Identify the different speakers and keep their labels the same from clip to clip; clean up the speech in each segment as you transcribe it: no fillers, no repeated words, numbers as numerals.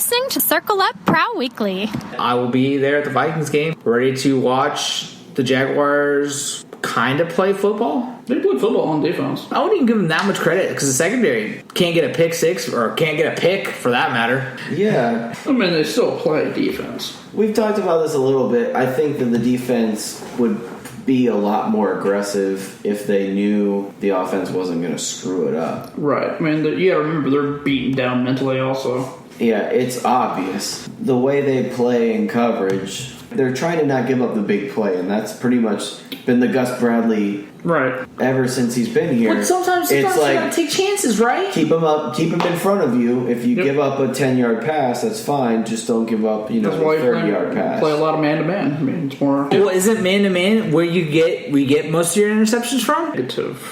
Speaker 1: listening to Circle Up Prowl Weekly.
Speaker 2: I will be there at the Vikings game, ready to watch the Jaguars kind of play football.
Speaker 3: They play football on defense.
Speaker 2: I wouldn't even give them that much credit because the secondary can't get a pick six or can't get a pick for that matter.
Speaker 4: Yeah.
Speaker 3: I mean, they still play defense.
Speaker 4: We've talked about this a little bit. I think that the defense would be a lot more aggressive if they knew the offense wasn't going to screw it up.
Speaker 3: Right. I mean, you got to remember they're beaten down mentally also.
Speaker 4: Yeah, it's obvious. The way they play in coverage, they're trying to not give up the big play, and that's pretty much been the Gus Bradley
Speaker 3: right
Speaker 4: ever since he's been here.
Speaker 2: But sometimes
Speaker 4: it's
Speaker 2: you
Speaker 4: like,
Speaker 2: gotta take chances, right?
Speaker 4: Keep them up, keep them in front of you. If you give up a 10-yard pass, that's fine. Just don't give up, a 30-yard pass.
Speaker 3: Play a lot of man-to-man. I mean, it's more.
Speaker 2: Well, isn't man-to-man where you get most of your interceptions from?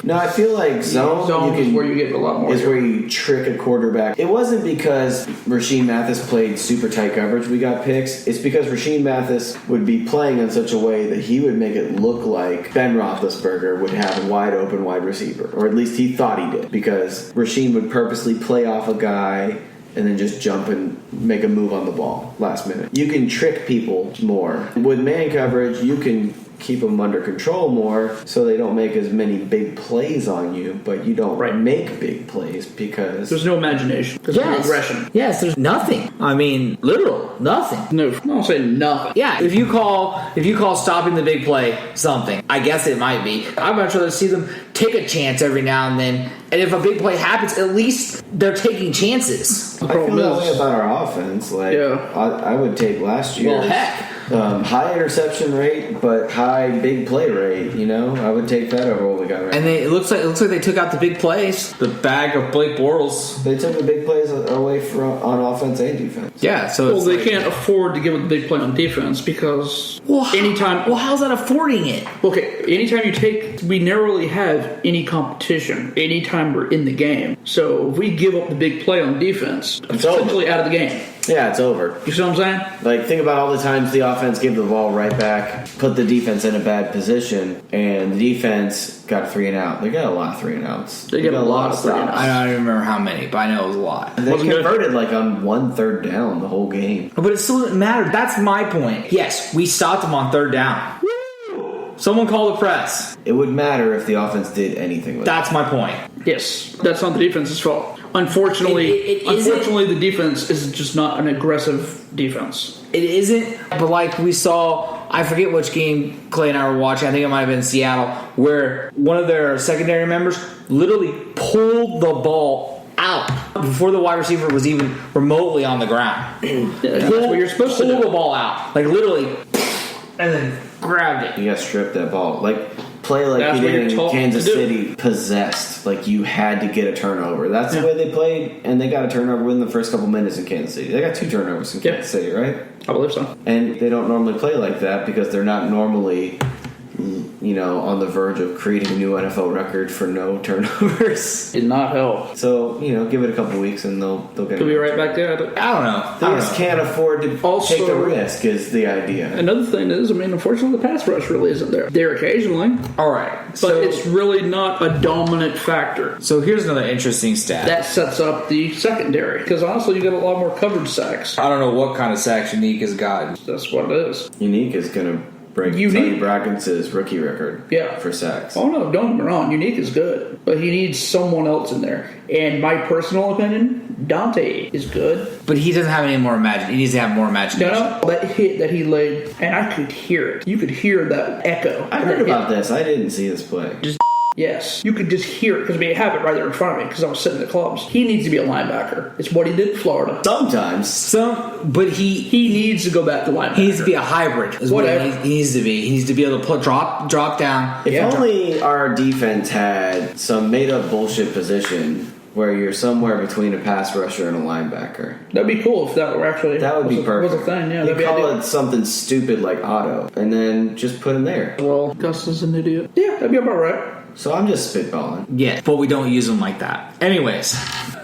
Speaker 4: No, I feel like zone
Speaker 3: is where you get a lot more.
Speaker 4: Is where you trick a quarterback. It wasn't because Rasheed Mathis played super tight coverage we got picks. It's because Rasheed Mathis would be playing in such a way that he would make it look like Ben Roethlisberger would have a wide open wide receiver, or at least he thought he did, because Rasheed would purposely play off a guy and then just jump and make a move on the ball last minute. You can trick people more. With man coverage, you can keep them under control more so they don't make as many big plays on you, but you don't make big plays because
Speaker 3: there's no imagination. There's no aggression.
Speaker 2: Yes, there's nothing. I mean, literal nothing.
Speaker 3: No, I don't say nothing.
Speaker 2: Yeah, if you call stopping the big play something, I guess it might be. I'd much rather see them take a chance every now and then, and if a big play happens, at least they're taking chances.
Speaker 4: I feel that way about our offense. I would take last year.
Speaker 2: Well, heck.
Speaker 4: High interception rate, but high big play rate. I would take that over what we got right
Speaker 2: now. And it looks like they took out the big plays. The bag of Blake Bortles.
Speaker 4: They took the big plays away on offense and defense.
Speaker 2: Yeah, so
Speaker 3: they can't afford to give up the big play on defense because anytime.
Speaker 2: Well, how's that affording it?
Speaker 3: Okay, anytime we narrowly have any competition. Anytime we're in the game, so if we give up the big play on defense, it's essentially out of the game.
Speaker 4: Yeah, it's over.
Speaker 3: You see what I'm saying?
Speaker 4: Think about all the times the offense gave the ball right back, put the defense in a bad position, and the defense got a 3-and-out. They got a lot of 3-and-outs.
Speaker 3: They got a lot of 3-and-outs.
Speaker 2: I don't even remember how many, but I know it was a lot.
Speaker 4: They converted on 1 3rd down the whole game.
Speaker 2: But it still didn't matter. That's my point. Yes, we stopped them on 3rd down. Someone call the press.
Speaker 4: It would matter if the offense did anything with
Speaker 2: That's my point.
Speaker 3: Yes, that's not the defense's fault. Unfortunately, the defense is just not an aggressive defense.
Speaker 2: It isn't, but we saw, I forget which game Clay and I were watching, I think it might have been Seattle, where one of their secondary members literally pulled the ball out before the wide receiver was even remotely on the ground.
Speaker 3: That's what you're supposed to do.
Speaker 2: Pull the ball out. Literally, and then grabbed it.
Speaker 4: You got to strip that ball. Play like you did in Kansas City, possessed. You had to get a turnover. That's the way they played, and they got a turnover within the first couple minutes in Kansas City. They got 2 turnovers in Kansas City, right?
Speaker 3: I believe so.
Speaker 4: And they don't normally play like that because they're not normally, on the verge of creating a new NFL record for no turnovers.
Speaker 3: Did not help.
Speaker 4: So, give it a couple weeks and they'll get it.
Speaker 3: They'll be right back there.
Speaker 2: I don't know.
Speaker 4: They just can't afford to take the risk is the idea.
Speaker 3: Another thing is, unfortunately, the pass rush really isn't there. There occasionally.
Speaker 2: All right.
Speaker 3: But it's really not a dominant factor.
Speaker 2: So here's another interesting stat.
Speaker 3: That sets up the secondary. Because honestly, you got a lot more coverage sacks.
Speaker 2: I don't know what kind of sacks Unique has gotten.
Speaker 3: That's what it is.
Speaker 4: Unique is going to break Tony Bracken's rookie record for sacks.
Speaker 3: Oh, no, don't get me wrong. Unique is good. But he needs someone else in there. And my personal opinion, Dante is good.
Speaker 2: But he doesn't have any more imagination. He needs to have more imagination.
Speaker 3: No, that hit that he laid, and I could hear it. You could hear that echo.
Speaker 4: I heard about this. I didn't see this play.
Speaker 3: Yes, you could just hear it because we have it right there in front of me because I was sitting in the clubs. He needs to be a linebacker. It's what he did in Florida.
Speaker 4: Sometimes.
Speaker 2: But he needs
Speaker 3: to go back to linebacker.
Speaker 2: He needs to be a hybrid. Whatever. He needs to be. He needs to be able to drop down.
Speaker 4: If only our defense had some made-up bullshit position where you're somewhere between a pass rusher and a linebacker.
Speaker 3: That'd be cool if that were actually
Speaker 4: that would be perfect.
Speaker 3: Was a thing, yeah.
Speaker 4: You call it something stupid like Otto, and then just put him there.
Speaker 3: Well, Gus is an idiot. Yeah, that'd be about right.
Speaker 4: So I'm just spitballing.
Speaker 2: Yeah, but we don't use them like that. Anyways,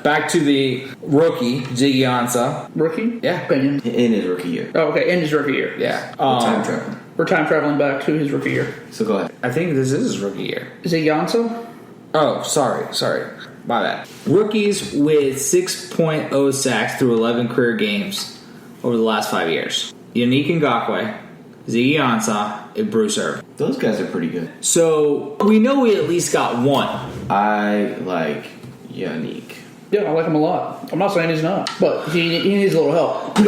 Speaker 2: back to the rookie, Ziggy Ansah.
Speaker 3: Rookie?
Speaker 2: Yeah.
Speaker 3: Opinion.
Speaker 4: In his rookie year.
Speaker 3: Oh, okay, in his rookie year.
Speaker 2: Yeah.
Speaker 4: Time traveling.
Speaker 3: We're time traveling back to his rookie year.
Speaker 4: So go ahead.
Speaker 2: I think this is his rookie year.
Speaker 3: Ziggy Ansah?
Speaker 2: Oh, sorry. My bad. Rookies with 6.0 sacks through 11 career games over the last 5 years. Yannick Ngakoue, Ziggy Ansah, and Bruce Irvin.
Speaker 4: Those guys are pretty good.
Speaker 2: So we know we at least got one.
Speaker 4: I like Yannick.
Speaker 3: Yeah, I like him a lot. I'm not saying he's not, but he needs a little help.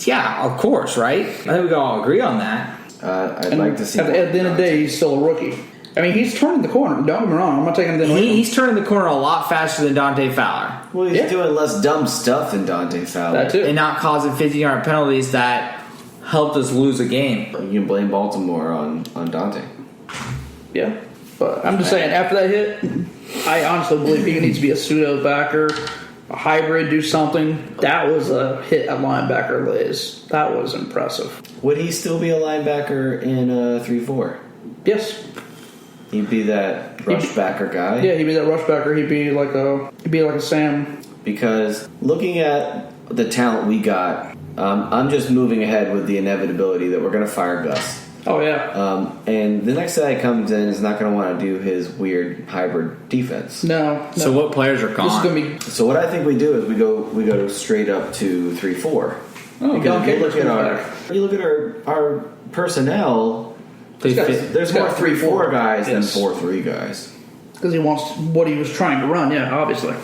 Speaker 2: Yeah, of course, right? I think we can all agree on that.
Speaker 4: I'd like to see.
Speaker 3: At the end of the day, he's still a rookie. I mean, he's turning the corner. Don't get me wrong. I'm not taking anything away from him.
Speaker 2: He's turning the corner a lot faster than Dante Fowler.
Speaker 4: Well, he's doing less dumb stuff than Dante Fowler.
Speaker 3: That too.
Speaker 2: And not causing 50-yard penalties that helped us lose a game.
Speaker 4: You can blame Baltimore on Dante.
Speaker 3: Yeah. But I'm just saying, after that hit, I honestly believe he needs to be a pseudo backer, a hybrid, do something. That was a hit at linebacker, Liz. That was impressive.
Speaker 4: Would he still be a linebacker in 3-4?
Speaker 3: Yes.
Speaker 4: He'd be that rush backer guy.
Speaker 3: Yeah, he'd be that rush backer. He'd be like a Sam.
Speaker 4: Because looking at the talent we got, I'm just moving ahead with the inevitability that we're going to fire Gus.
Speaker 3: Oh, yeah.
Speaker 4: And the next guy comes in is not going to want to do his weird hybrid defense.
Speaker 3: No.
Speaker 2: So what players are
Speaker 3: This
Speaker 2: gone?
Speaker 3: is going to be...
Speaker 4: So what I think we do is we go straight up to 3-4.
Speaker 3: Oh,
Speaker 4: Because if you look at
Speaker 3: back.
Speaker 4: our personnel, there's more 3-4 guys than 4-3 guys.
Speaker 3: Because he wants what he was trying to run, yeah, obviously.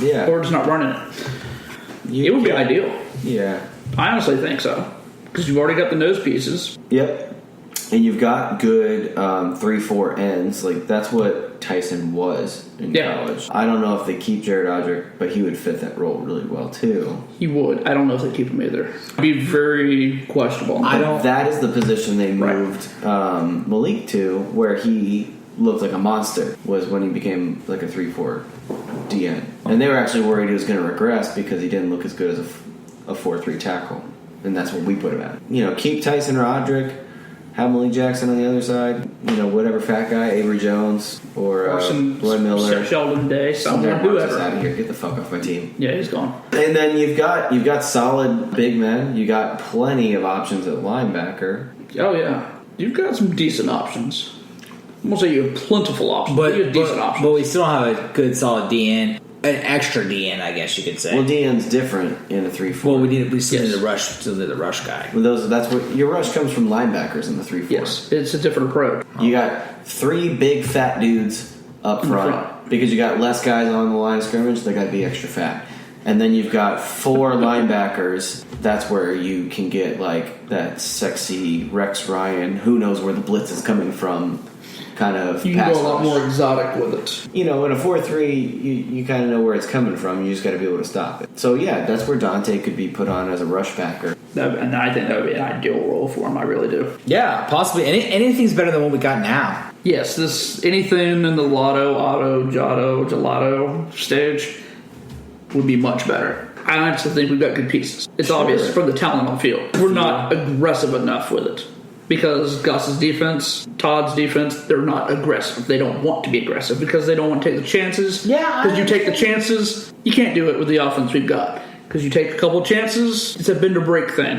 Speaker 4: Yeah.
Speaker 3: Or just not running it. It would be ideal.
Speaker 4: Yeah.
Speaker 3: I honestly think so. Because you've already got the nose pieces.
Speaker 4: Yep. And you've got good 3-4 ends. Like, that's what Tyson was in college. I don't know if they keep Jared Odrick, but he would fit that role really well, too.
Speaker 3: He would. I don't know if they keep him either. It'd be very questionable.
Speaker 4: That is the position they moved Malik to, where he looked like a monster, was when he became like a 3-4 DN. And they were actually worried he was going to regress because he didn't look as good as a 4-3 tackle. And that's what we put him at. You know, keep Tyson Roderick, have Malik Jackson on the other side. You know, whatever fat guy, Avery Jones or
Speaker 3: some
Speaker 4: Roy Miller,
Speaker 3: Sheldon Day, someone,
Speaker 4: whoever.
Speaker 3: whoever.
Speaker 4: Out of here, get the fuck off my team.
Speaker 3: Yeah, he's gone.
Speaker 4: And then you've got solid big men. You got plenty of options at linebacker.
Speaker 3: Oh yeah, you've got some decent options. I won't say you have plentiful options, but you have decent options.
Speaker 2: But we still don't have a good solid DN. An extra DN, I guess you could say.
Speaker 4: Well, DN's different in a 3-4.
Speaker 2: Well, we still need the rush guy.
Speaker 4: Well, that's what your rush comes from linebackers in the 3-4.
Speaker 3: Yes, it's a different approach.
Speaker 4: You got 3 big fat dudes up front because you got less guys on the line of scrimmage. They got to be extra fat, and then you've got 4 linebackers. That's where you can get like that sexy Rex Ryan. Who knows where the blitz is coming from? Kind of
Speaker 3: you can go a lot more exotic with it.
Speaker 4: You know, in a 4-3, you kind of know where it's coming from. You just got to be able to stop it. So yeah, that's where Dante could be put on as a rush backer.
Speaker 3: And I think that would be an ideal role for him. I really do.
Speaker 2: Yeah, possibly. Anything's better than what we got now.
Speaker 3: Yes, anything in the Lotto, Jotto, Gelato stage would be much better. I honestly think we've got good pieces. It's obvious from the talent on the field. We're not aggressive enough with it. Because Gus's defense, Todd's defense, they're not aggressive. They don't want to be aggressive because they don't want to take the chances.
Speaker 2: Yeah.
Speaker 3: Because you take the chances, you can't do it with the offense we've got. Because you take a couple of chances, it's a bend or break thing.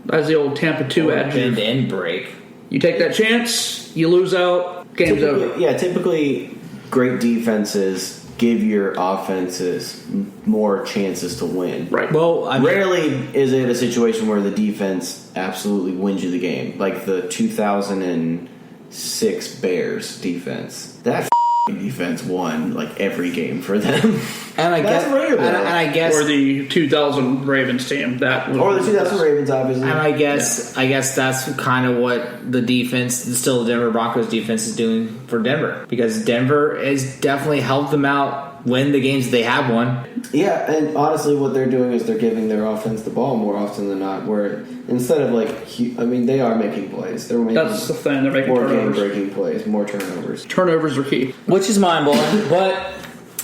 Speaker 3: That's the old Tampa 2 adage.
Speaker 2: Bend and break.
Speaker 3: You take that chance, you lose out, game's over.
Speaker 4: Yeah, typically great defenses give your offenses more chances to win.
Speaker 3: Right.
Speaker 2: Well,
Speaker 4: rarely is it a situation where the defense absolutely wins you the game, like the 2006 Bears defense. That defense won like every game for them.
Speaker 2: And I
Speaker 4: That's
Speaker 2: guess,
Speaker 4: rare, though.
Speaker 2: and I guess,
Speaker 3: Or the 2000 Ravens team.
Speaker 4: Or the 2000 Ravens, obviously.
Speaker 2: and I guess that's kind of what the defense, still the Denver Broncos defense, is doing for Denver, because Denver has definitely helped them out win the games they have won.
Speaker 4: Yeah, and honestly, what they're doing is they're giving their offense the ball more often than not. Where instead of they are making plays. They're making
Speaker 3: That's the thing. They're making
Speaker 4: more
Speaker 3: turnovers.
Speaker 4: game-breaking plays, more turnovers.
Speaker 3: Turnovers are key.
Speaker 2: Which is mind-blowing, but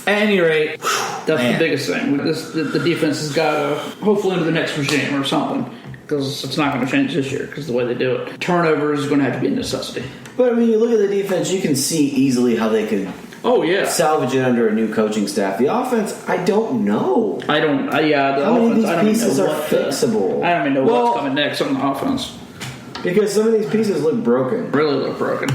Speaker 2: at any rate,
Speaker 3: That's the biggest thing. The defense has got to, hopefully into the next regime or something, because it's not going to change this year because the way they do it. Turnovers is going to have to be a necessity.
Speaker 4: But I mean, you look at the defense, you can see easily how they could salvage it under a new coaching staff. The offense, I don't know.
Speaker 3: The
Speaker 4: how many of these pieces are fixable?
Speaker 3: I don't even know what's coming next on the offense.
Speaker 4: Because some of these pieces look broken.
Speaker 3: Really look broken.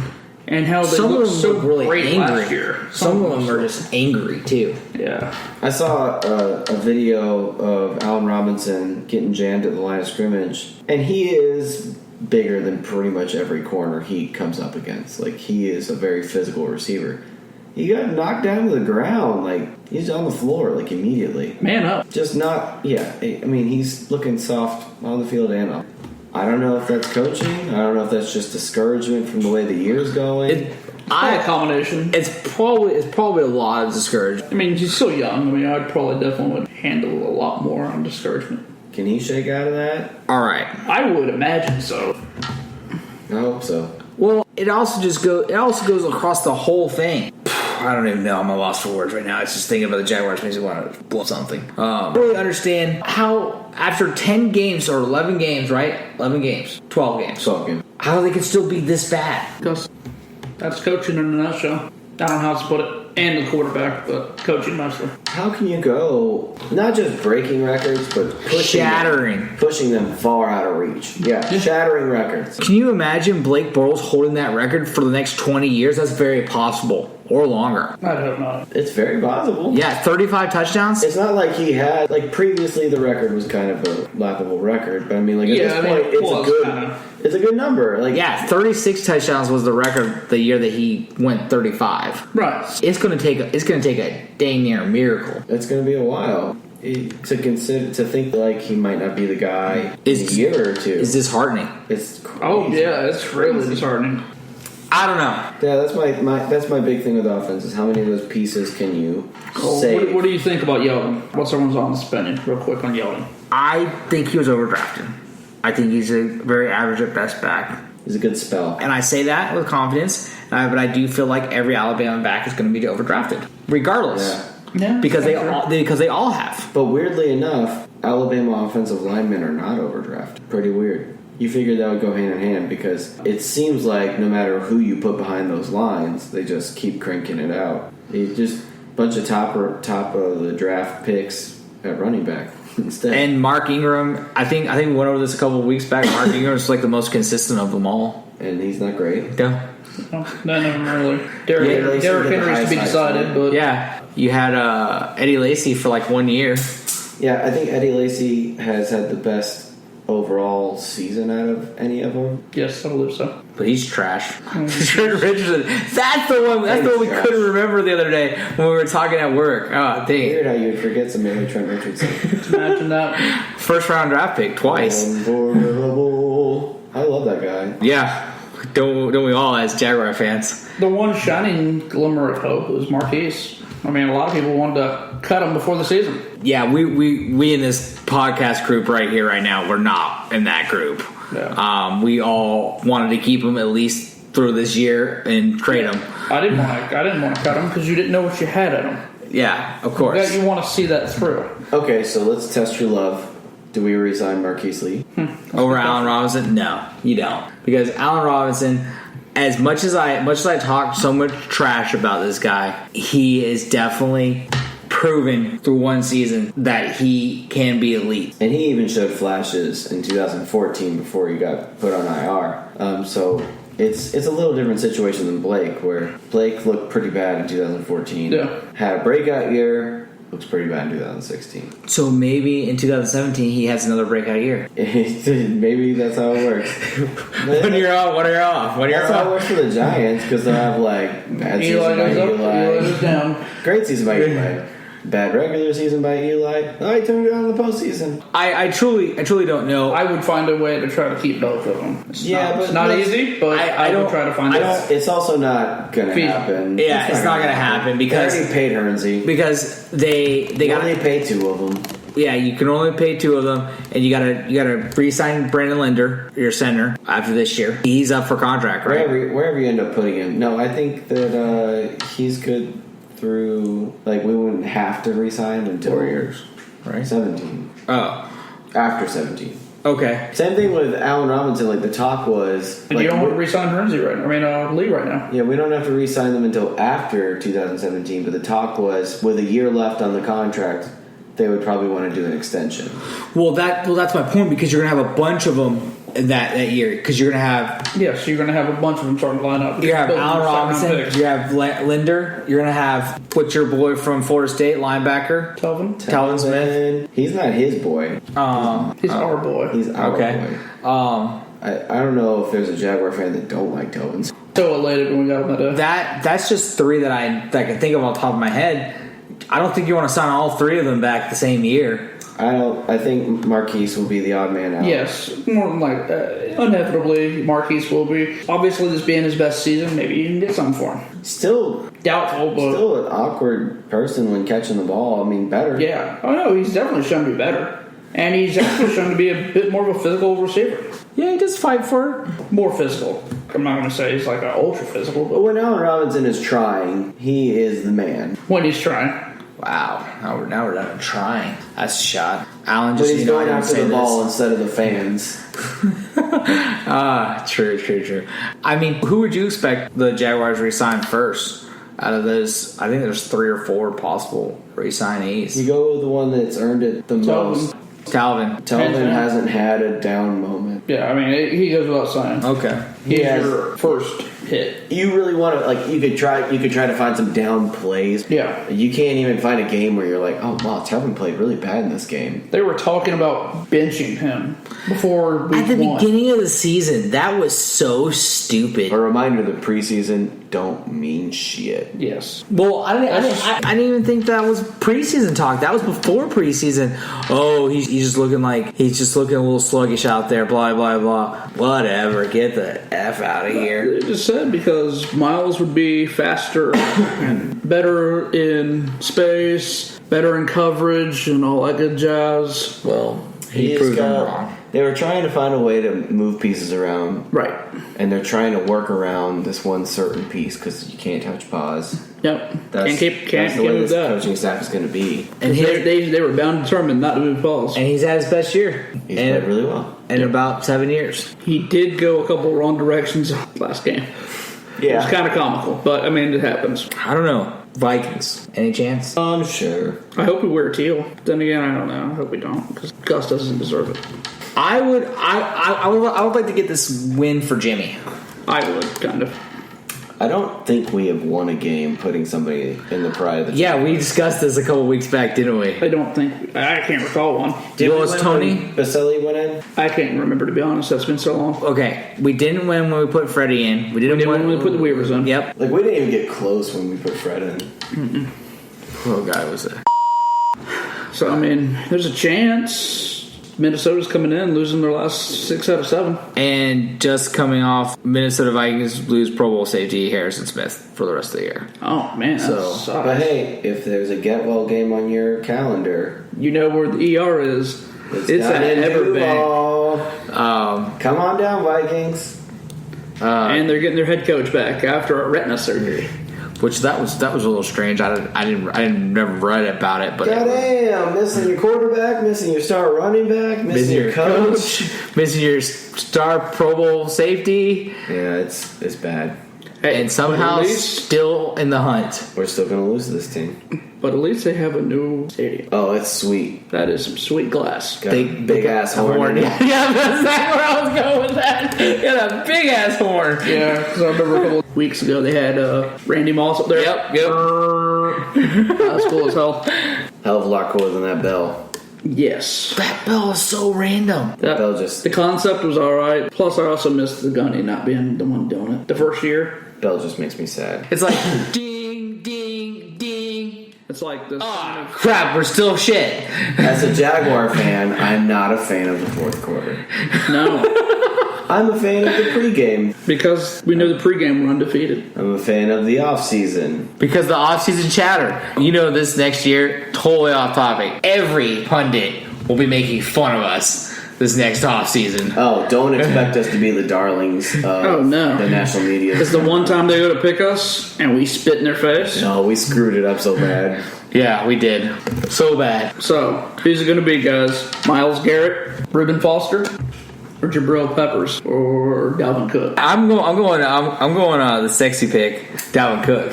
Speaker 3: And how they
Speaker 2: some of
Speaker 3: looked
Speaker 2: them
Speaker 3: so
Speaker 2: look really
Speaker 3: great
Speaker 2: angry.
Speaker 3: last year.
Speaker 2: Some of them are just angry too.
Speaker 3: Yeah.
Speaker 4: I saw a video of Allen Robinson getting jammed at the line of scrimmage, and he is bigger than pretty much every corner he comes up against. Like, he is a very physical receiver. He got knocked down to the ground. Like, he's on the floor, like, immediately.
Speaker 3: Man up.
Speaker 4: Just not, yeah. I mean, he's looking soft on the field and off. I don't know if that's coaching. I don't know if that's just discouragement from the way the year's going.
Speaker 3: Probably a combination.
Speaker 2: It's probably a lot of discouragement.
Speaker 3: I mean, he's still young. I mean, I'd probably definitely would handle a lot more on discouragement.
Speaker 4: Can he shake out of that?
Speaker 2: All right.
Speaker 3: I would imagine so.
Speaker 4: I hope so.
Speaker 2: Well, it also goes across the whole thing. I don't even know. I'm at a loss for words right now. It's just thinking about the Jaguars makes me want to blow something. I don't really understand how after 10 games or 11 games, right? 11 games, 12 games,
Speaker 4: 12 games.
Speaker 2: how they can still be this bad.
Speaker 3: Because that's coaching in a nutshell. I don't know how to put it. And the quarterback, but coaching mostly.
Speaker 4: How can you go not just breaking records, but pushing them far out of reach? Yeah, shattering records.
Speaker 2: Can you imagine Blake Bortles holding that record for the next 20 years? That's very possible. Or longer.
Speaker 3: I hope not.
Speaker 4: It's very possible.
Speaker 2: Yeah, 35 touchdowns.
Speaker 4: It's not like he had, like, previously the record was kind of a laughable record, but I mean, like, at this point, it's a good number. Like,
Speaker 2: yeah, 36 touchdowns was the record the year that he went 35.
Speaker 3: Right.
Speaker 2: It's going to take a dang near miracle.
Speaker 4: It's going to be a while to think like he might not be the guy in a year or two.
Speaker 2: It's disheartening.
Speaker 4: It's crazy.
Speaker 3: Oh yeah, it's really disheartening.
Speaker 2: I don't know.
Speaker 4: Yeah, that's my big thing with offense is how many of those pieces can you save?
Speaker 3: What do you think about Yeldon? What's everyone's honest opinion, real quick, on Yeldon?
Speaker 2: I think he was overdrafted. I think he's a very average at best back.
Speaker 4: He's a good spell.
Speaker 2: And I say that with confidence, but I do feel like every Alabama back is going to be overdrafted, regardless.
Speaker 3: Yeah,
Speaker 2: because they all have.
Speaker 4: But weirdly enough, Alabama offensive linemen are not overdrafted. Pretty weird. You figured that would go hand in hand because it seems like no matter who you put behind those lines, they just keep cranking it out. It's just a bunch of top of the draft picks at running back instead.
Speaker 2: And Mark Ingram, I think we went over this a couple of weeks back. Mark Ingram's like the most consistent of them all.
Speaker 4: And he's not great.
Speaker 2: Yeah.
Speaker 3: None of them really. Derrick Henry's to be decided, but
Speaker 2: yeah, you had Eddie Lacy for like 1 year.
Speaker 4: Yeah, I think Eddie Lacy has had the best overall season out of any of them.
Speaker 3: Yes, I believe so.
Speaker 2: But he's trash. Trent Richardson. That's the one. That's the one we couldn't remember the other day when we were talking at work. Oh, dang!
Speaker 4: Weird how you would forget somebody like Trent Richardson.
Speaker 3: Imagine that.
Speaker 2: First round draft pick twice.
Speaker 4: Unbelievable. I love that guy.
Speaker 2: Yeah, don't we all as Jaguar fans?
Speaker 3: The one shining glimmer of hope was Marquise. I mean, a lot of people wanted to cut him before the season.
Speaker 2: Yeah, we in this podcast group right here, right now, we're not in that group.
Speaker 3: Yeah.
Speaker 2: We all wanted to keep him at least through this year and trade him.
Speaker 3: I didn't want to cut him because you didn't know what you had in him.
Speaker 2: Yeah, of course.
Speaker 3: You want to see that through.
Speaker 4: Okay, so let's test your love. Do we resign Marquise Lee?
Speaker 2: Over Allen Robinson? No, you don't. Because Allen Robinson, as much as I talk so much trash about this guy, he is definitely proven through one season that he can be elite.
Speaker 4: And he even showed flashes in 2014 before he got put on IR. So it's a little different situation than Blake, where Blake looked pretty bad in 2014.
Speaker 3: Yeah.
Speaker 4: Had a breakout year. Looks pretty bad in 2016.
Speaker 2: So maybe in 2017 he has another breakout year.
Speaker 4: Maybe that's how it works.
Speaker 2: One year off, 1 year off.
Speaker 4: That's how it works for the Giants because they'll have like bad season by Eli.
Speaker 3: Goes down.
Speaker 4: Great season by Eli. Bad regular season by Eli. Oh, he turned it on in the postseason.
Speaker 2: I truly don't know.
Speaker 3: I would find a way to try to keep both of them. It's not easy, but I would try to find it.
Speaker 4: It's also not going to happen.
Speaker 2: Yeah, it's not going to happen because
Speaker 4: they already paid Hernsey.
Speaker 2: Because they got
Speaker 4: only pay two of them.
Speaker 2: Yeah, you can only pay two of them, and you gotta re-sign Brandon Linder, your center, after this year. He's up for contract, right?
Speaker 4: Wherever you end up putting him. No, I think that he's good through, like, we wouldn't have to re-sign him until
Speaker 2: 4 years, right?
Speaker 4: 17.
Speaker 2: Oh.
Speaker 4: After 17.
Speaker 2: Okay.
Speaker 4: Same thing with Allen Robinson. Like, the talk was...
Speaker 3: And
Speaker 4: like,
Speaker 3: you don't want to re-sign Hernsey right now. I mean, Lee right now.
Speaker 4: Yeah, we don't have to re-sign them until after 2017, but the talk was, with a year left on the contract, they would probably want to do an extension.
Speaker 2: Well, that's my point, because you're going to have a bunch of them in that year because you're going to have.
Speaker 3: Yes, you're going to have a bunch of them starting to line up.
Speaker 2: You have Allen Robinson. You have Linder. You're going to have what's your boy from Florida State, linebacker Telvin Smith.
Speaker 4: He's not his boy.
Speaker 3: He's our boy.
Speaker 4: He's our
Speaker 2: boy.
Speaker 4: I don't know if there's a Jaguar fan that don't like Telvin.
Speaker 3: So elated when we got him
Speaker 2: That's just three that I can think of on top of my head. I don't think you want to sign all three of them back the same year.
Speaker 4: I think Marquise will be the odd man out.
Speaker 3: Yes, more than like inevitably Marquise will be. Obviously, this being his best season, maybe you can get something for him.
Speaker 4: Still
Speaker 3: doubtful, but
Speaker 4: still an awkward person when catching the ball. I mean, better.
Speaker 3: Yeah. Oh no, he's definitely shown to be better, and he's actually shown to be a bit more of a physical receiver.
Speaker 2: Yeah, he does fight for it.
Speaker 3: More physical. I'm not going to say he's like an ultra physical,
Speaker 4: But
Speaker 3: but
Speaker 4: when Allen Robinson is trying, he is the man.
Speaker 3: when he's trying.
Speaker 2: Wow, now we're done trying. That's a shot. Allen
Speaker 4: But
Speaker 2: just
Speaker 4: he's going after the ball instead of the fans.
Speaker 2: True. I mean, who would you expect the Jaguars re-sign first? Out of those, I think there's 3 or 4 possible re-signees.
Speaker 4: You go with the one that's earned it the most.
Speaker 2: Talvin
Speaker 4: Hasn't had a down moment.
Speaker 3: Yeah, I mean, he goes without saying.
Speaker 2: Okay.
Speaker 3: He's
Speaker 4: has-
Speaker 3: your first hit.
Speaker 4: You really want to you could try to find some down plays.
Speaker 3: Yeah.
Speaker 4: You can't even find a game where you're like, oh wow, Telvin played really bad in this game.
Speaker 3: They were talking about benching him before week
Speaker 2: At the
Speaker 3: one.
Speaker 2: beginning of the season, that was so stupid.
Speaker 4: A reminder: the preseason don't mean shit.
Speaker 3: Yes.
Speaker 2: Well, I didn't even think that was preseason talk. That was before preseason. Oh, he's just looking a little sluggish out there. Blah blah blah. Whatever. Get the f out of here.
Speaker 3: They just said because Miles would be faster and better in space, better in coverage, and all that good jazz.
Speaker 2: Well, he proved them wrong.
Speaker 4: They were trying to find a way to move pieces around,
Speaker 3: Right.
Speaker 4: and they're trying to work around this one certain piece because you can't touch pause.
Speaker 3: Yep.
Speaker 4: That's
Speaker 3: Can't
Speaker 4: the way
Speaker 3: move
Speaker 4: this
Speaker 3: that.
Speaker 4: coaching staff is going to be.
Speaker 2: And
Speaker 3: They were bound and determined not to move balls.
Speaker 2: he's had his best year.
Speaker 4: He's played really well.
Speaker 2: In about 7 years.
Speaker 3: He did go a couple wrong directions last game. It was kind of comical, but I mean, it happens.
Speaker 2: I don't know. Vikings. Any chance?
Speaker 4: I'm sure.
Speaker 3: I hope we wear teal. Then again, I don't know. I hope we don't because Gus doesn't deserve it.
Speaker 2: I would like to get this win for Jimmy.
Speaker 3: I would kind of.
Speaker 4: I don't think we have won a game putting somebody in the pride of the
Speaker 2: Yeah, we discussed this a couple weeks back, didn't we?
Speaker 3: I don't think I can't recall one.
Speaker 4: Did
Speaker 2: Well,
Speaker 4: we
Speaker 2: it's
Speaker 4: win
Speaker 2: Tony?
Speaker 4: when Baselli went in?
Speaker 3: I can't remember, to be honest. That's been so long.
Speaker 2: Okay, we didn't win when we put Freddie in. We didn't
Speaker 3: Then
Speaker 2: win
Speaker 3: when we put the Weavers in.
Speaker 2: Yep.
Speaker 4: Like, we didn't even get close when we put Fred in.
Speaker 2: Poor guy was there.
Speaker 3: So I mean, there's a chance Minnesota's coming in, losing their last 6 out of 7.
Speaker 2: And just coming off, Minnesota Vikings lose Pro Bowl safety Harrison Smith for the rest of the year.
Speaker 3: Oh man, that
Speaker 2: So-
Speaker 3: sucks.
Speaker 4: But hey, if there's a get well game on your calendar,
Speaker 3: You know where the ER is. It's
Speaker 4: not
Speaker 3: at
Speaker 4: in
Speaker 3: Everbank.
Speaker 4: Duval. Come on down, Vikings.
Speaker 3: And they're getting their head coach back after a retina surgery.
Speaker 2: Which that was a little strange. I didn't never read about it, but
Speaker 4: Goddamn, missing your quarterback, missing your star running back, missing your coach.
Speaker 2: missing your star Pro Bowl safety,
Speaker 4: Yeah, it's bad.
Speaker 3: Hey,
Speaker 2: and somehow
Speaker 3: but at least-
Speaker 2: still in the hunt.
Speaker 4: We're still gonna lose this team.
Speaker 3: But at least they have a new stadium.
Speaker 4: Oh, it's sweet.
Speaker 3: That is some sweet glass.
Speaker 4: Got a big ass horn.
Speaker 2: Yeah, that's exactly where I was going with that. Got a big ass horn.
Speaker 3: Yeah, because I remember a couple of weeks ago they had Randy Moss up there.
Speaker 2: Yep.
Speaker 3: That was cool as hell.
Speaker 4: Hell of a lot cooler than that bell.
Speaker 3: Yes.
Speaker 2: That bell is so random.
Speaker 4: Bell just
Speaker 3: The concept was alright. Plus, I also missed the Gunny not being the one doing it. The first year,
Speaker 4: bell just makes me sad.
Speaker 2: It's like ding, ding, ding.
Speaker 3: it's like this.
Speaker 2: Ah, crap, we're still shit.
Speaker 4: As a Jaguar fan, I'm not a fan of the fourth quarter.
Speaker 3: No.
Speaker 4: I'm a fan of the pregame.
Speaker 3: Because we know the pregame were undefeated.
Speaker 4: I'm a fan of the offseason.
Speaker 2: Because the off-season chatter. You know this next year, totally off topic. Every pundit will be making fun of us this next off-season.
Speaker 4: Oh, don't expect us to be the darlings of
Speaker 3: Oh, no.
Speaker 4: the national media.
Speaker 3: Because the one time they go to pick us and we spit in their face.
Speaker 4: No, we screwed it up so bad.
Speaker 2: Yeah, we did. So bad.
Speaker 3: So, who's it going to be, guys? Miles Garrett, Reuben Foster, or Jabril Peppers, or Dalvin Cook?
Speaker 2: I'm going the sexy pick, Dalvin Cook.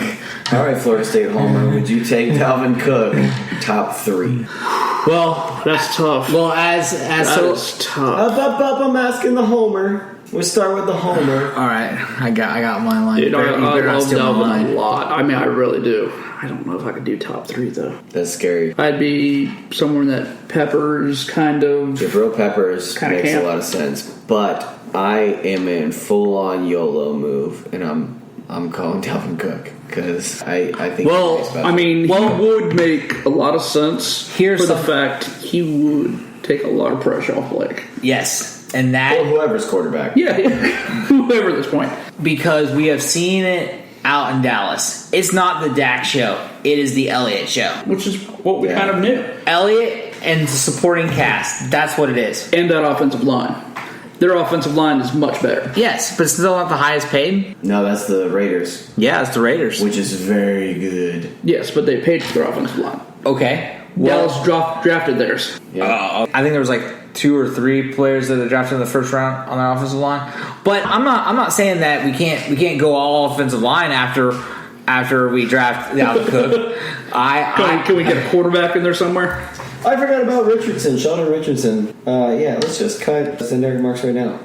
Speaker 4: All right, Florida State homer, would you take Dalvin Cook top 3?
Speaker 2: Well,
Speaker 3: That's tough.
Speaker 2: Well, as so.
Speaker 3: That's tough.
Speaker 4: Up, I'm asking the homer. We start with the homer.
Speaker 2: All right, I got my line.
Speaker 3: Dude, I love
Speaker 2: steal my
Speaker 3: Delvin a lot. I mean, I really do. I don't know if I could do top 3 though.
Speaker 4: That's scary.
Speaker 3: I'd be somewhere in that Peppers kind of.
Speaker 4: Jabril Peppers
Speaker 3: Kinda
Speaker 4: makes
Speaker 3: camp.
Speaker 4: a lot of sense, but I am in full-on YOLO move, and I'm calling Dalvin Cook because I think.
Speaker 2: Well,
Speaker 4: he's special.
Speaker 3: I mean, he would make a lot of sense
Speaker 2: Here's
Speaker 3: for the
Speaker 2: some-
Speaker 3: fact he would take a lot of pressure off Blake.
Speaker 2: Yes, and
Speaker 4: or
Speaker 2: that
Speaker 4: whoever's quarterback.
Speaker 3: Yeah, whoever at this point.
Speaker 2: because we have seen it out in Dallas. It's not the Dak show; it is the Elliott show.
Speaker 3: Which is what we
Speaker 4: Yeah.
Speaker 3: kind of knew.
Speaker 2: Elliott and the supporting cast. That's what it is.
Speaker 3: And that offensive line. Their offensive line is much better.
Speaker 2: Yes, but it's still not the highest paid.
Speaker 4: No, that's the Raiders,
Speaker 2: Yeah, it's the Raiders.
Speaker 4: which is very good.
Speaker 3: Yes, but they paid for their offensive line.
Speaker 2: Okay.
Speaker 3: Dallas drafted theirs.
Speaker 4: Yeah.
Speaker 2: I think there was like 2 or 3 players that are drafted in the first round on their offensive line. But I'm not saying that we can't go all offensive line after we draft Dalvin Cook.
Speaker 3: Can we get a quarterback in there somewhere?
Speaker 4: I forgot about Richardson, Sheldon Richardson. Yeah, let's just cut Derek Marks right now.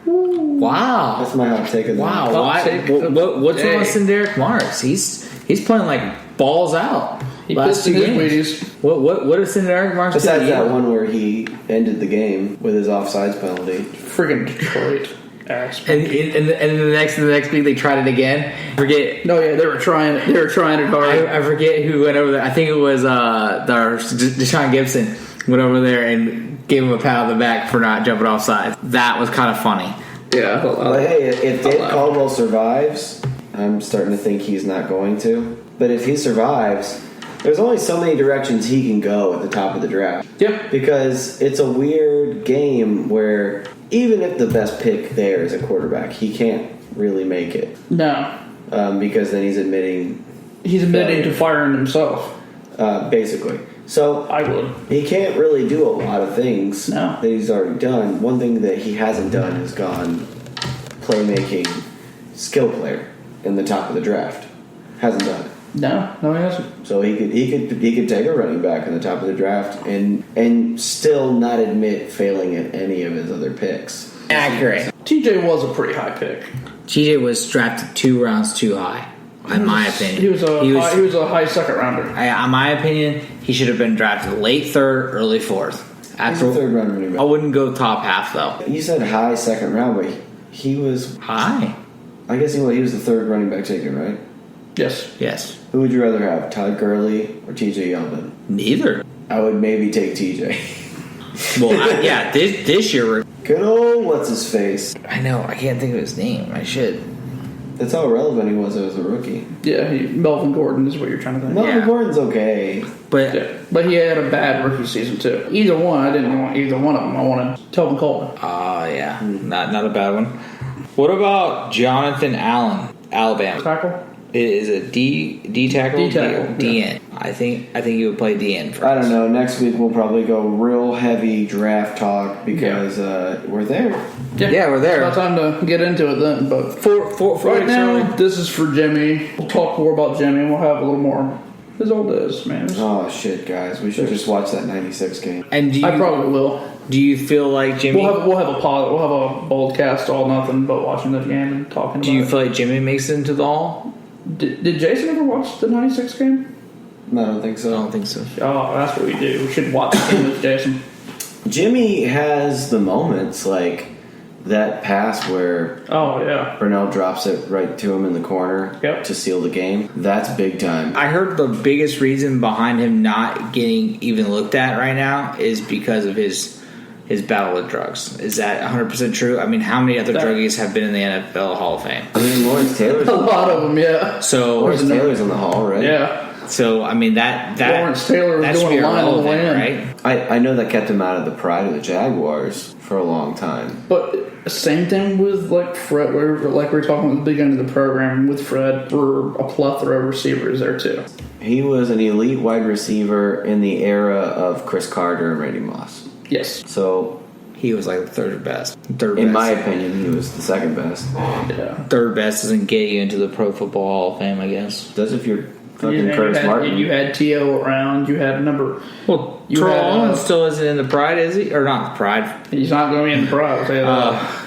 Speaker 2: Wow.
Speaker 4: That's my hot take of the
Speaker 2: Wow.
Speaker 4: night.
Speaker 2: What's wrong
Speaker 3: Hey.
Speaker 2: with Derek Marks? He's playing like balls out.
Speaker 3: He
Speaker 2: last
Speaker 3: pissed in
Speaker 2: 2
Speaker 3: his
Speaker 2: games.
Speaker 3: Wheaties.
Speaker 2: What is Derek Marks
Speaker 4: Besides
Speaker 2: doing?
Speaker 4: that one where he ended the game with his offsides penalty.
Speaker 3: Friggin' Detroit. Ass.
Speaker 2: And the next week they tried it again. Forget.
Speaker 3: No, yeah, they were trying it hard.
Speaker 2: I forget who went over there. I think it was Deshaun Gibson went over there and gave him a pat on the back for not jumping off sides. That was kind of funny.
Speaker 3: Yeah.
Speaker 4: But hey, if Dave Caldwell survives, I'm starting to think he's not going to. But if he survives, there's only so many directions he can go at the top of the draft.
Speaker 3: Yep.
Speaker 4: Because it's a weird game where even if the best pick there is a quarterback, he can't really make it.
Speaker 3: No.
Speaker 4: Because then he's admitting
Speaker 3: to firing himself.
Speaker 4: basically. So
Speaker 3: I would.
Speaker 4: he can't really do a lot of things
Speaker 3: No.
Speaker 4: that he's already done. One thing that he hasn't done is gone playmaking skill player in the top of the draft. Hasn't done it.
Speaker 3: No, he hasn't.
Speaker 4: So he could take a running back in the top of the draft and still not admit failing at any of his other picks.
Speaker 2: Accurate.
Speaker 3: TJ was a pretty high pick.
Speaker 2: TJ was drafted 2 rounds too high, in my opinion.
Speaker 3: He was a high second rounder.
Speaker 2: In my opinion, he should have been drafted late 3rd, early 4th.
Speaker 4: He's a third round running
Speaker 2: I
Speaker 4: back.
Speaker 2: wouldn't go top half though.
Speaker 4: You said high second round, but he was.
Speaker 2: High.
Speaker 4: I guess he was the third running back taken, right?
Speaker 3: Yes.
Speaker 2: Yes.
Speaker 4: Who would you rather have, Todd Gurley or TJ Yeldon?
Speaker 2: Neither.
Speaker 4: I would maybe take TJ.
Speaker 2: Well, this year we're.
Speaker 4: Good old what's his face.
Speaker 2: I know. I can't think of his name. I should.
Speaker 4: That's how relevant he was as a rookie.
Speaker 3: Yeah, Melvin Gordon is what you're trying to think.
Speaker 4: Melvin
Speaker 2: Yeah.
Speaker 4: Gordon's okay.
Speaker 2: But
Speaker 3: Yeah, but he had a bad rookie season too. Either one, I didn't want either one of them. I wanted Telvin Coleman.
Speaker 2: yeah, not a bad one. What about Jonathan Allen, Alabama?
Speaker 3: Tackle.
Speaker 2: Is it D tackle?
Speaker 3: D tackle,
Speaker 2: DN. I think he would play DN for
Speaker 4: I
Speaker 2: us.
Speaker 4: don't know. Next week we'll probably go real heavy draft talk because we're there.
Speaker 2: Yeah, we're there.
Speaker 3: It's about time to get into it then. But
Speaker 2: Four
Speaker 3: right
Speaker 2: weeks
Speaker 3: now,
Speaker 2: early.
Speaker 3: this is for Jimmy. We'll talk more about Jimmy. We'll have a little more his old days, man.
Speaker 4: Oh shit, guys! We should just watch that '96 game.
Speaker 2: And
Speaker 3: I probably will.
Speaker 2: do you feel like Jimmy?
Speaker 3: We'll have a bold cast all nothing but watching the game and talking.
Speaker 2: Do you feel like Jimmy makes it into the Hall?
Speaker 3: Did Jason ever watch the '96 game?
Speaker 4: No, I don't think
Speaker 2: I
Speaker 4: so.
Speaker 2: don't think so.
Speaker 3: Oh, that's what we do. We should watch the game with Jason.
Speaker 4: Jimmy has the moments like that pass where
Speaker 3: Oh yeah.
Speaker 4: Burnell drops it right to him in the corner
Speaker 3: Yep.
Speaker 4: to seal the game. That's big time.
Speaker 2: I heard the biggest reason behind him not getting even looked at right now is because of his battle with drugs. Is that 100% true? I mean, how many other druggies have been in the NFL Hall of Fame?
Speaker 4: I mean, Lawrence Taylor's
Speaker 3: A lot of them, yeah.
Speaker 2: So,
Speaker 4: Lawrence Taylor's in the Hall, right?
Speaker 3: Yeah.
Speaker 2: so I mean that
Speaker 3: Lawrence Taylor was
Speaker 2: that should
Speaker 3: doing
Speaker 2: be
Speaker 3: a line on the
Speaker 2: irrelevant,
Speaker 3: way in.
Speaker 2: right?
Speaker 4: I know that kept him out of the pride of the Jaguars for a long time.
Speaker 3: But same thing with like Fred, like we were talking at the beginning of the program with Fred. For a plethora of receivers there too.
Speaker 4: He was an elite wide receiver in the era of Chris Carter and Randy Moss.
Speaker 3: Yes.
Speaker 4: So,
Speaker 2: He was like the third best.
Speaker 4: in my opinion, he was the second best.
Speaker 3: Yeah.
Speaker 2: Third best doesn't get you into the Pro Football Hall of Fame, I guess.
Speaker 4: Does if you're Fucking Curtis Martin.
Speaker 3: You had T.O. around. You had a number.
Speaker 2: Well,
Speaker 3: you
Speaker 2: Terrell
Speaker 3: had,
Speaker 2: Owens still isn't in the Pride, is he? Or not the Pride?
Speaker 3: He's not going to be in the Pride. I'll tell you that.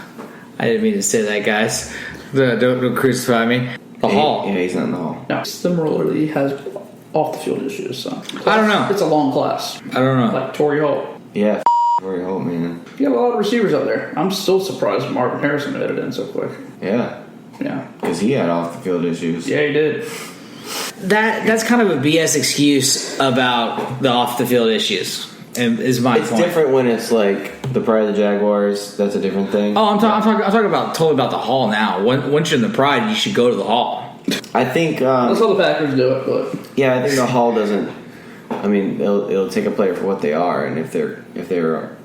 Speaker 2: I didn't mean to say that, guys. Don't crucify me. The Hall.
Speaker 4: Yeah, he's not in the Hall.
Speaker 3: No, similarly has off the field issues. So
Speaker 2: I don't know.
Speaker 3: It's a long class.
Speaker 2: I don't know.
Speaker 3: Like Torrey Holt.
Speaker 4: Yeah, Torrey Holt, man.
Speaker 3: You got a lot of receivers out there. I'm still surprised Marvin Harrison made it in so quick.
Speaker 4: Yeah.
Speaker 3: Yeah.
Speaker 4: Because he had off the field issues.
Speaker 3: Yeah, he did.
Speaker 2: That's kind of a BS excuse about the off the field issues. Is my
Speaker 4: It's
Speaker 2: point.
Speaker 4: different when it's like the Pride of the Jaguars. That's a different thing.
Speaker 2: Oh, I'm talking about totally about the Hall now. Once you're in the Pride, you should go to the Hall.
Speaker 4: I think
Speaker 3: That's how the Packers do it, but
Speaker 4: yeah, I think the Hall doesn't. I mean, it'll take a player for what they are, and if they're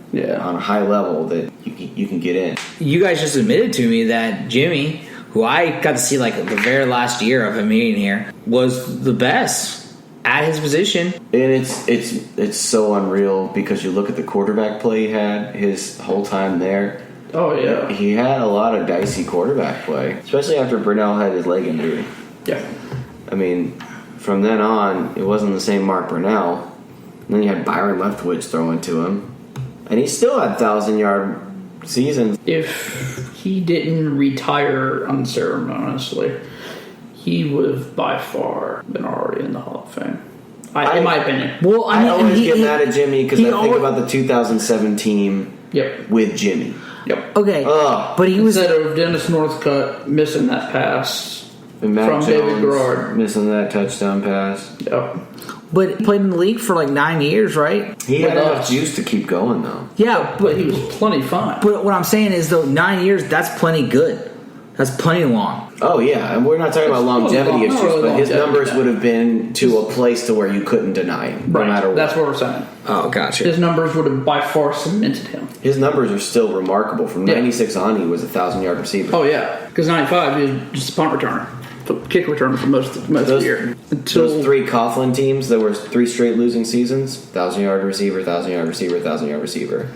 Speaker 4: on a high level, that you can get in.
Speaker 2: You guys just admitted to me that Jimmy, who I got to see like the very last year of him being here, was the best at his position.
Speaker 4: And it's so unreal because you look at the quarterback play he had his whole time there.
Speaker 3: oh yeah,
Speaker 4: He had a lot of dicey quarterback play, especially after Brunell had his leg injury.
Speaker 3: yeah.
Speaker 4: I mean, from then on, it wasn't the same Mark Brunell. And then you had Byron Leftwich throwing to him. And he still had 1,000-yard seasons.
Speaker 3: If he didn't retire unceremoniously, he would have by far been already in the Hall of Fame. In my opinion.
Speaker 2: Well,
Speaker 4: I always get
Speaker 2: he-
Speaker 4: mad at Jimmy because
Speaker 2: he
Speaker 4: I think
Speaker 2: always-
Speaker 4: about the 2007 team
Speaker 3: Yep.
Speaker 4: with Jimmy.
Speaker 3: Yep.
Speaker 2: Okay,
Speaker 4: Ugh.
Speaker 2: but he was.
Speaker 3: Instead of Dennis Northcutt missing that pass
Speaker 4: And Matt
Speaker 3: from
Speaker 4: Jones
Speaker 3: David Garrard.
Speaker 4: missing that touchdown pass.
Speaker 3: Yep.
Speaker 2: But he played in the league for like 9 years, right?
Speaker 4: He had
Speaker 3: With
Speaker 4: enough
Speaker 3: us.
Speaker 4: juice to keep going, though.
Speaker 2: Yeah,
Speaker 3: But he was plenty fine.
Speaker 2: But what I'm saying is, though, 9 years, that's plenty good. That's plenty long.
Speaker 4: Oh, yeah. And we're not talking about longevity
Speaker 3: Not
Speaker 4: issues,
Speaker 3: really
Speaker 4: but his
Speaker 3: longevity,
Speaker 4: numbers
Speaker 3: no.
Speaker 4: would have been to a place to where you couldn't deny him, no matter what.
Speaker 3: That's what we're saying.
Speaker 2: Oh, gotcha.
Speaker 3: His numbers would have by far cemented him.
Speaker 4: His numbers are still remarkable. From
Speaker 3: Yeah.
Speaker 4: 96 on, he was a 1,000-yard receiver.
Speaker 3: Oh yeah, because 95 he was just a punt returner, kick returner for most of the year.
Speaker 4: Those three Coughlin teams, there were 3 straight losing seasons. 1,000-yard receiver, 1,000-yard receiver, 1,000-yard receiver.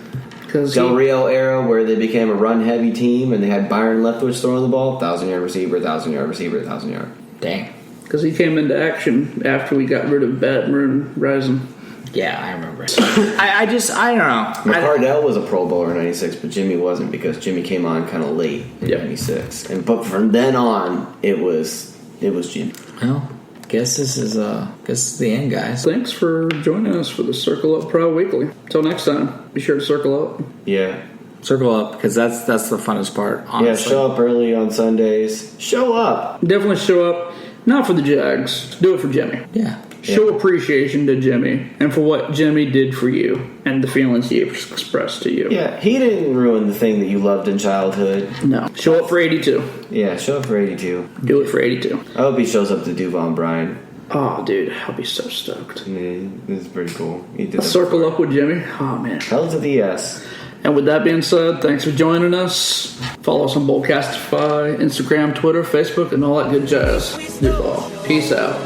Speaker 4: Del Rio era, where they became a run-heavy team, and they had Byron Leftwich throwing the ball. 1,000-yard receiver, 1,000-yard receiver, 1,000-yard.
Speaker 2: Dang.
Speaker 3: Because he came into action after we got rid of Bat Moon Rising.
Speaker 2: Yeah, I remember. I don't know.
Speaker 4: McCardell was a Pro Bowler in '96, but Jimmy wasn't because Jimmy came on kind of late in
Speaker 3: Yep.
Speaker 4: '96. But from then on, it was Jimmy.
Speaker 2: Well, guess this is the end, guys.
Speaker 3: Thanks for joining us for the Circle Up Prowl Weekly. Until next time, be sure to circle up.
Speaker 4: Yeah.
Speaker 2: Circle up, because that's the funnest part, honestly.
Speaker 4: Yeah, show up early on Sundays. Show up.
Speaker 3: Definitely show up, not for the Jags, do it for Jimmy.
Speaker 2: Yeah.
Speaker 3: Show appreciation to Jimmy and for what Jimmy did for you and the feelings he expressed to you.
Speaker 4: Yeah, he didn't ruin the thing that you loved in childhood.
Speaker 3: No. Show up for 82.
Speaker 4: Yeah, show up for 82.
Speaker 3: Do it for 82.
Speaker 4: I hope he shows up to Duval Bryan.
Speaker 3: Oh, dude, I'll be so stoked.
Speaker 4: Yeah, this is pretty cool. He did
Speaker 3: A circle up with Jimmy. Oh, man.
Speaker 4: Hell to the yes.
Speaker 3: And with that being said, thanks for joining us. Follow us on Bullcastify, Instagram, Twitter, Facebook, and all that good jazz. Duval. Peace out.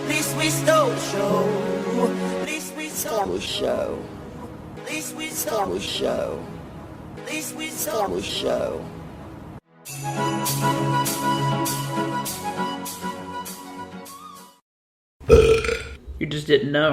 Speaker 5: Least we stole show. Least we stole
Speaker 6: Show.
Speaker 5: Least we stole
Speaker 6: Show.
Speaker 5: Least we stole
Speaker 6: Show.
Speaker 3: You just didn't know.